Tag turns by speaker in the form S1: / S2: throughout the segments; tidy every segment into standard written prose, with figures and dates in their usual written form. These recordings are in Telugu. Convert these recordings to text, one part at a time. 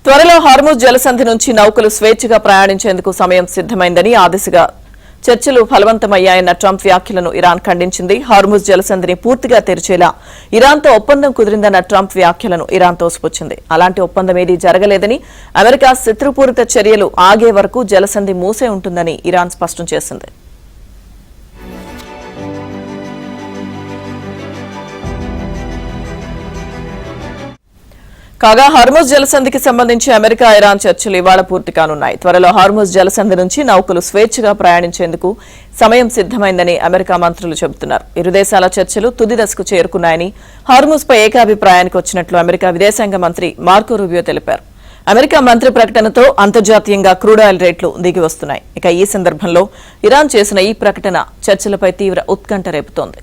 S1: త్వరలో హార్ముజ్ జలసంధి నుంచి నౌకలు స్వేచ్ఛగా ప్రయాణించేందుకు సమయం సిద్దమైందని ఆ దిశగా చర్చలు ఫలవంతమయ్యాయన్న ట్రంప్ వ్యాఖ్యలను ఇరాన్ ఖండించింది. హార్ముజ్ జలసంధిని పూర్తిగా తెరిచేలా ఇరాన్తో ఒప్పందం కుదిరిందన్న ట్రంప్ వ్యాఖ్యలను ఇరాన్ తోసిపుచ్చింది. అలాంటి ఒప్పందం ఏదీ జరగలేదని, అమెరికా శత్రుపూరిత చర్యలు ఆగే వరకు జలసంధి మూసే ఉంటుందని ఇరాన్ స్పష్టం చేసింది. కాగా హార్ముజ్ జలసంధికి సంబంధించి అమెరికా ఇరాన్ చర్చలు ఇవాళ పూర్తి కానున్నాయి. త్వరలో హార్ముజ్ జలసంధి నుంచి నౌకలు స్వేచ్ఛగా ప్రయాణించేందుకు సమయం సిద్దమైందని అమెరికా మంత్రులు చెబుతున్నారు. ఇరు దేశాల చర్చలు తుది దశకు చేరుకున్నాయని, హార్ముజ్ పై ఏకాభిప్రాయానికి వచ్చినట్లు అమెరికా విదేశాంగ మంత్రి మార్కో రూబియో తెలిపారు. అమెరికా మంత్రి ప్రకటనతో అంతర్జాతీయంగా క్రూడ్ ఆయిల్ రేట్లు దిగి వస్తున్నాయి. ఇక ఈ సందర్భంలో ఇరాన్ చేసిన ఈ ప్రకటన చర్చలపై తీవ్ర ఉత్కంఠ రేపుతోంది.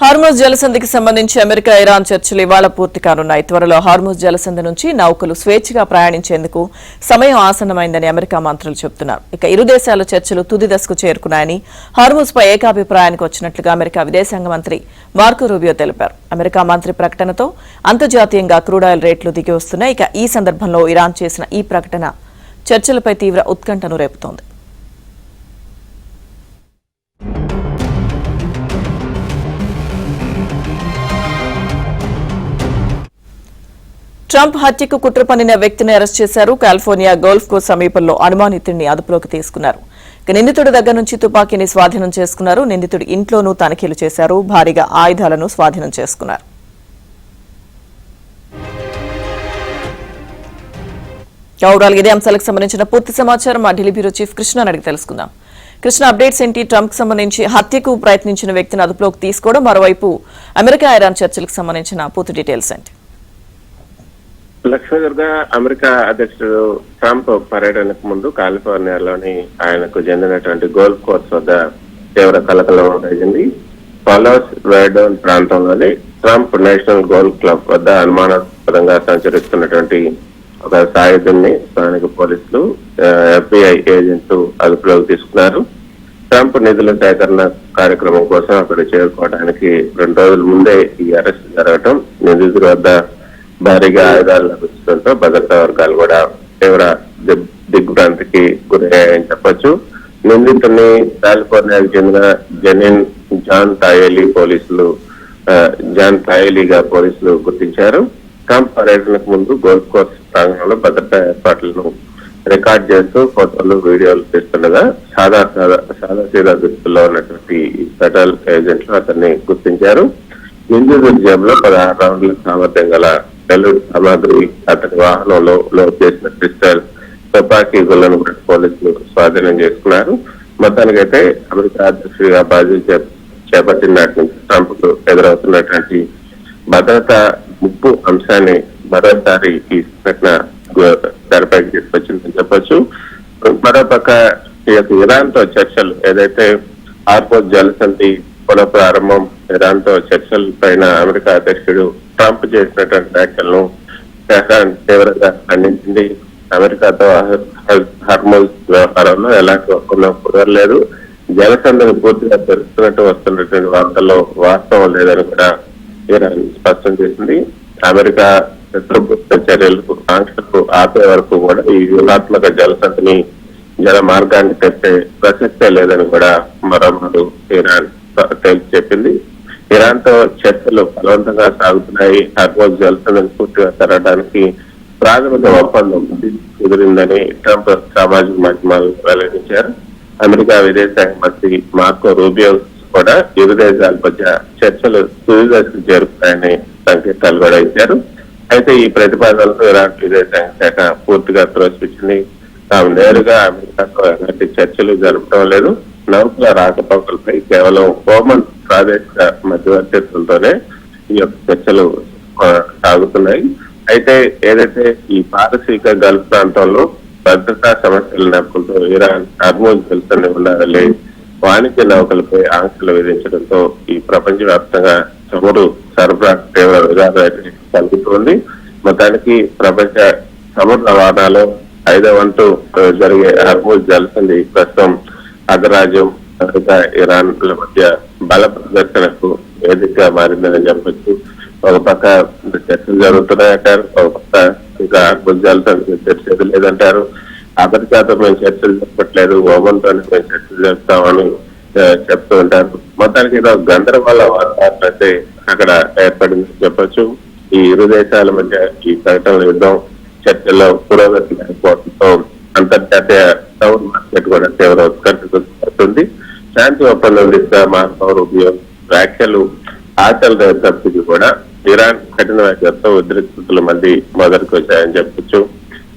S1: హార్ముజ్ జలసంధికి సంబంధించి అమెరికా ఇరాన్ చర్చలు ఇవాళ పూర్తి కానున్నాయి. త్వరలో హార్ముజ్ జలసంధి నుంచి నౌకలు స్వేచ్ఛగా ప్రయాణించేందుకు సమయం ఆసన్నమైందని అమెరికా మంత్రులు చెబుతున్నారు. ఇక ఇరు దేశాల చర్చలు తుది దశకు చేరుకున్నాయని, హార్ముజ్ పై ఏకాభిప్రాయానికి వచ్చినట్లుగా అమెరికా విదేశాంగ మంత్రి మార్కో రూబియో తెలిపారు. అమెరికా మంత్రి ప్రకటనతో అంతర్జాతీయంగా క్రూడ్ ఆయిల్ రేట్లు దిగి వస్తున్నాయి. ఇక ఈ సందర్భంలో ఇరాన్ చేసిన ఈ ప్రకటన చర్చలపై తీవ్ర ఉత్కంఠను రేపుతోంది. ట్రంప్ హత్యకు కుట్ర పన్నిన వ్యక్తిని అరెస్ట్ చేశారు. కాలిఫోర్నియా గోల్ఫ్ కోర్స్ సమీపంలో అనుమానితుడిని అదుపులోకి తీసుకున్నారు. నిందితుడి దగ్గర నుంచి తుపాకీని స్వాధీనం చేసుకున్నారు. నిందితుడి ఇంట్లోనూ తనిఖీలు చేశారు. భారీగా ఆయుధాలను స్వాధీనం చేసుకున్నారు. ఇదే అంశాలకు సంబంధించిన పూర్తి సమాచారం మా ఢిల్లీ బ్యూరో చీఫ్ కృష్ణ అడిగి తెలుసుకుందాం. కృష్ణ, అప్డేట్స్ ఏంటి? ట్రంప్ సంబంధించి హత్యకు ప్రయత్నించిన వ్యక్తిని అదుపులోకి తీసుకోవడం, మరోవైపు అమెరికా ఇరాన్ చర్చలకు సంబంధించిన పూర్తి డీటెయిల్స్ ఏంటి?
S2: లక్ష్మీదుర్గ, అమెరికా అధ్యక్షుడు ట్రంప్ పర్యటనకు ముందు కాలిఫోర్నియాలోని ఆయనకు చెందినటువంటి గోల్ఫ్ కోర్స్ వద్ద తీవ్ర కలకలం జరిగింది. పాలోస్ వెర్డోన్ ప్రాంతంలోని ట్రంప్ నేషనల్ గోల్ఫ్ క్లబ్ వద్ద అనుమానాస్పదంగా సంచరిస్తున్నటువంటి ఒక సాయుధుల్ని స్థానిక పోలీసులు, FBI ఏజెంట్లు అదుపులోకి తీసుకున్నారు. ట్రంప్ నిధుల సేకరణ కార్యక్రమం కోసం అక్కడ చేరుకోవడానికి 2 రోజుల ముందే ఈ అరెస్ట్ జరగటం, నిందితుల వద్ద భారీగా ఆయుధాలు లభించడంతో భద్రతా వర్గాలు కూడా తీవ్ర దిగ్భ్రాంతికి గురయ్యాయని చెప్పొచ్చు. నిందితుడిని కాలిఫోర్నియాకు చెందిన జాన్ తాయేలీగా పోలీసులు గుర్తించారు. ట్రంప్ పర్యటనకు ముందు గోల్ఫ్ కోర్స్ ప్రాంగణంలో భద్రతా ఏర్పాట్లను రికార్డ్ చేస్తూ ఫోటోలు, వీడియోలు తీస్తుండగా సాదాసీదా దుస్తుల్లో ఉన్నటువంటి ఫెడరల్ ఏజెంట్లు అతన్ని గుర్తించారు. నిందితుడి జేబులో 16 రౌండ్ల సామర్థ్యం గల పెళ్లి సామాగ్రి, అతని వాహనంలో లోడ్ చేసిన పిస్టల్, తుపాకీ గుళ్లను పోలీసులు స్వాధీనం చేసుకున్నారు. మొత్తానికైతే అమెరికా అధ్యక్షుడిగా బాధ్యత చేపట్టిన నాటి నుంచి ట్రంప్ కు ఎదురవుతున్నటువంటి భద్రతా ముప్పు అంశాన్ని మరోసారి ఈ ఘటన తెరపైకి తీసుకొచ్చిందని చెప్పొచ్చు. మరోపక్క ఇరాన్ తో చర్చలు, ఏదైతే హార్ముజ్ జలసంధి పునఃప్రారంభం, ఇరాన్ తో చర్చల పైన అమెరికా అధ్యక్షుడు ట్రంప్ చేసినటువంటి వ్యాఖ్యలను టెహ్రాన్ తీవ్రంగా ఖండించింది. అమెరికాతో హార్ముజ్ వ్యవహారంలో ఎలాంటి ఒప్పందం కుదరలేదు, జలసంధిని పూర్తిగా తెరుస్తున్నట్టు వస్తున్నటువంటి వార్తల్లో వాస్తవం లేదని కూడా ఇరాన్ స్పష్టం చేసింది. అమెరికా శత్రుపూరిత చర్యలకు, ఆంక్షలకు ఆపే వరకు కూడా ఈ వ్యూహాత్మక జలసంధిని జల మార్గాన్ని తెచ్చే ప్రసక్తే లేదని కూడా మరోమారు ఇరాన్ తేల్చి చెప్పింది. ఇరాన్ తో చర్చలు బలవంతంగా సాగుతున్నాయి. హార్ముజ్ జలసంధిని పూర్తిగా తెరవడానికి ప్రాథమిక ఒప్పందం కుదిరిందని ట్రంప్ సామాజిక మాధ్యమాలు వెల్లడించారు. అమెరికా విదేశాంగ మంత్రి మార్కో రూబియో కూడా ఇరు దేశాల మధ్య చర్చలు తుది దశకు చేరుకున్నాయని సంకేతాలు కూడా ఇచ్చారు. అయితే ఈ ప్రతిపాదనలకు ఇరాన్ విదేశాంగ శాఖ పూర్తిగా త్రోసిపుచ్చింది. తాము నేరుగా అమెరికాతో ఎలాంటి చర్చలు జరపడం లేదు, నౌకల రాకపోకలపై కేవలం ఓమన్ ప్రాదేశిక మధ్యవర్తిత్వంతోనే ఈ యొక్క చర్చలు సాగుతున్నాయి. అయితే ఏదైతే ఈ పారసీక గల్ఫ్ ప్రాంతంలో భద్రతా సమస్యల నేపథ్యంలో ఇరాన్ హార్మోజ్ జలసంధి ఉండాలి వాణిజ్య నౌకలపై ఆంక్షలు విధించడంతో ఈ ప్రపంచ వ్యాప్తంగా చమురు సరఫరా తీవ్ర విధానం కలుగుతోంది. మొత్తానికి ప్రపంచ చమురు రవాణాలో 5వ వంతు జరిగే హార్మోజ్ జలసంధి ప్రస్తుతం అగ్రరాజ్యం ఇరాన్ల మధ్య బల ప్రదర్శనకు వేదికగా మారిందని చెప్పొచ్చు. ఒక పక్క చర్చలు జరుగుతున్నాయంటారు, ఒక పక్క ఇంకా హార్మోజ్ జలసంధి చర్చ లేదంటారు. అమెరికాతో మేము చర్చలు చెప్పట్లేదు, ఓమన్తో మేము చర్చలు చెప్తామని చెప్తూ ఉంటారు. మొత్తానికి ఏదో గందరగోళ వాతావరణం అయితే అక్కడ ఏర్పడిందని చెప్పొచ్చు. ఈ ఇరు దేశాల మధ్య ఈ ప్రకటనల యుద్ధం చర్చల్లో పురోగతి లేకపోవడంతో అంతర్జాతీయ పౌర మార్కెట్ కూడా తీవ్ర ఉత్కంఠకు పడుతుంది. శాంతి ఒప్పందం దిశగా పౌర ఉపయోగం వ్యాఖ్యలు ఆశలు రేపటికి కూడా ఇరాన్ కఠిన వ్యాఖ్యలతో ఉద్రిక్తతలు మళ్ళీ మొదటికి వచ్చాయని చెప్పొచ్చు.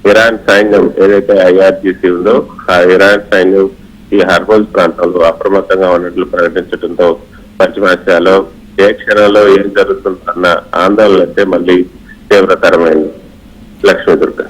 S2: ఇరాన్ సైన్యం ఏదైతే IRGC ఉందో ఆ ఇరాన్ సైన్యం ఈ హార్మోజ్ ప్రాంతంలో అప్రమత్తంగా ఉన్నట్లు ప్రకటించడంతో పశ్చిమాసియాలో ఏ క్షణంలో ఏం జరుగుతుందన్న ఆందోళన అయితే మళ్ళీ తీవ్రతరమైంది. లక్ష్మీ దుర్గ.